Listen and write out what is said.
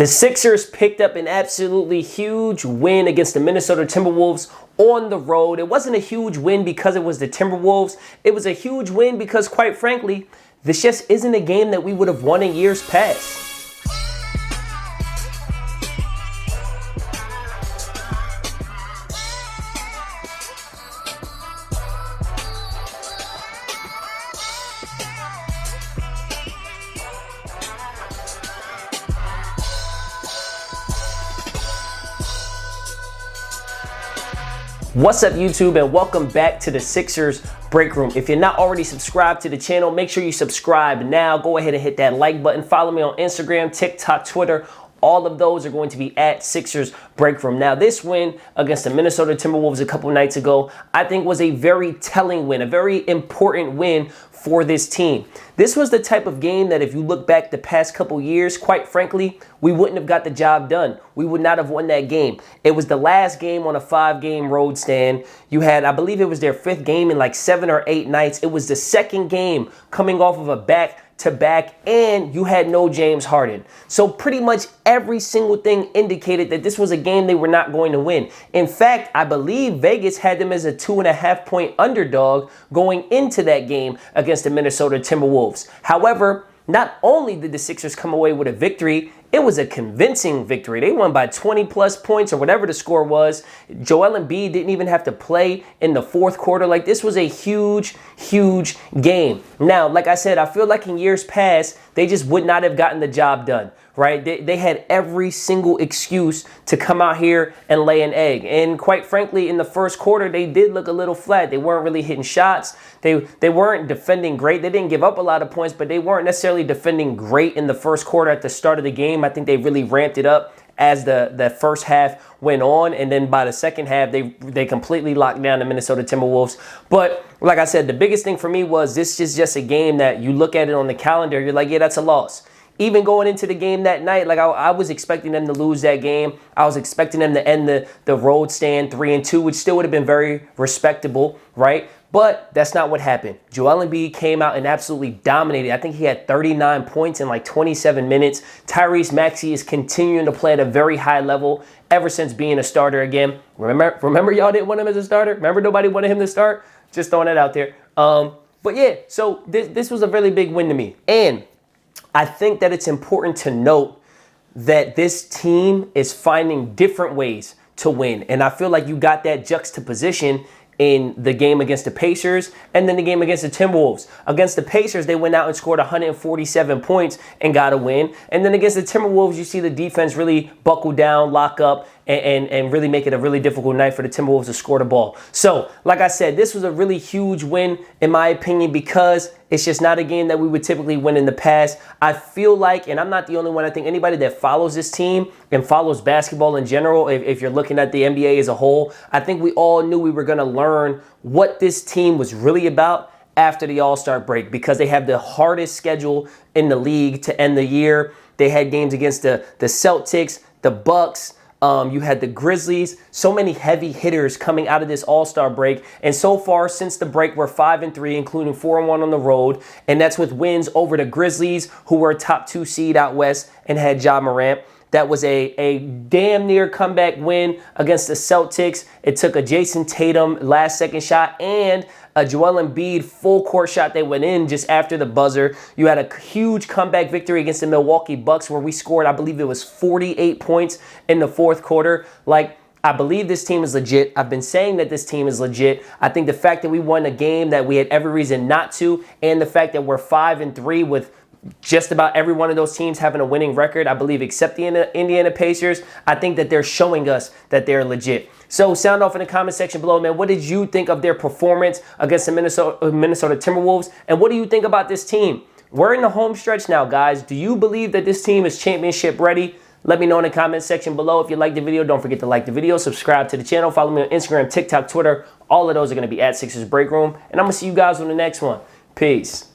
The Sixers picked up an absolutely huge win against the Minnesota Timberwolves on the road. It wasn't a huge win because it was the Timberwolves. It was a huge win because, quite frankly, this just isn't a game that we would have won in years past. What's up, YouTube, and welcome back to the Sixers Breakroom. If you're not already subscribed to the channel, make sure you subscribe now. Go ahead and hit that like button. Follow me on Instagram, TikTok, Twitter. All of those are going to be at Sixers Breakroom. Now, this win against the Minnesota Timberwolves a couple nights ago, I think was a very telling win, a very important win for this team. This was the type of game that if you look back the past couple years, quite frankly, we wouldn't have got the job done. We would not have won that game. It was the last game on a 5-game road stand. You had, I believe it was their 5th game in like 7 or 8 nights. It was the 2nd game coming off of a back-to-back, and you had no James Harden. So pretty much every single thing indicated that this was a game they were not going to win. In fact, I believe Vegas had them as a 2.5-point underdog going into that game against the Minnesota Timberwolves. However, not only did the Sixers come away with a victory, it was a convincing victory. They won by 20 plus points or whatever the score was. Joel Embiid didn't even have to play in the 4th quarter. Like, this was a huge, huge game. Now, like I said, I feel like in years past, they just would not have gotten the job done, right? They had every single excuse to come out here and lay an egg. And quite frankly, in the 1st quarter, they did look a little flat. They weren't really hitting shots. They weren't defending great. They didn't give up a lot of points, but they weren't necessarily defending great in the 1st quarter at the start of the game. I think they really ramped it up as the first half went on, and then by the second half, they completely locked down the Minnesota Timberwolves. But like I said, the biggest thing for me was this is just a game that you look at it on the calendar, you're like, yeah, that's a loss. Even going into the game that night, like I was expecting them to lose that game. I was expecting them to end the road stand 3-2, which still would have been very respectable, right? But that's not what happened. Joel Embiid came out and absolutely dominated. I think he had 39 points in like 27 minutes. Tyrese Maxey is continuing to play at a very high level ever since being a starter again. Remember y'all didn't want him as a starter? Remember nobody wanted him to start? Just throwing that out there. But yeah, so this was a really big win to me. And I think that it's important to note that this team is finding different ways to win. And I feel like you got that juxtaposition in the game against the Pacers and then the game against the Timberwolves. Against the Pacers, they went out and scored 147 points and got a win. And then against the Timberwolves, you see the defense really buckle down, lock up, and really make it a really difficult night for the Timberwolves to score the ball. So, like I said, this was a really huge win, in my opinion, because it's just not a game that we would typically win in the past. I feel like, and I'm not the only one, I think anybody that follows this team and follows basketball in general, if you're looking at the NBA as a whole, I think we all knew we were going to learn what this team was really about after the All-Star break, because they have the hardest schedule in the league to end the year. They had games against the Celtics, the Bucks. You had the Grizzlies, so many heavy hitters coming out of this All-Star break. And so far, since the break, we're 5-3, including 4-1 on the road. And that's with wins over the Grizzlies, who were a top 2 seed out west and had Ja Morant. That was a damn near comeback win against the Celtics. It took a Jason Tatum last-second shot and a Joel Embiid full-court shot that went in just after the buzzer. You had a huge comeback victory against the Milwaukee Bucks where we scored, I believe it was 48 points in the 4th quarter. Like, I believe this team is legit. I've been saying that this team is legit. I think the fact that we won a game that we had every reason not to, and the fact that we're 5-3 with just about every one of those teams having a winning record, I believe, except the Indiana Pacers, I think that they're showing us that they're legit. So sound off in the comment section below, man. What did you think of their performance against the Minnesota Timberwolves? And what do you think about this team? We're in the home stretch now, guys. Do you believe that this team is championship ready? Let me know in the comment section below. If you liked the video, don't forget to like the video, subscribe to the channel, follow me on Instagram, TikTok, Twitter. All of those are going to be at Sixers Breakroom. And I'm going to see you guys on the next one. Peace.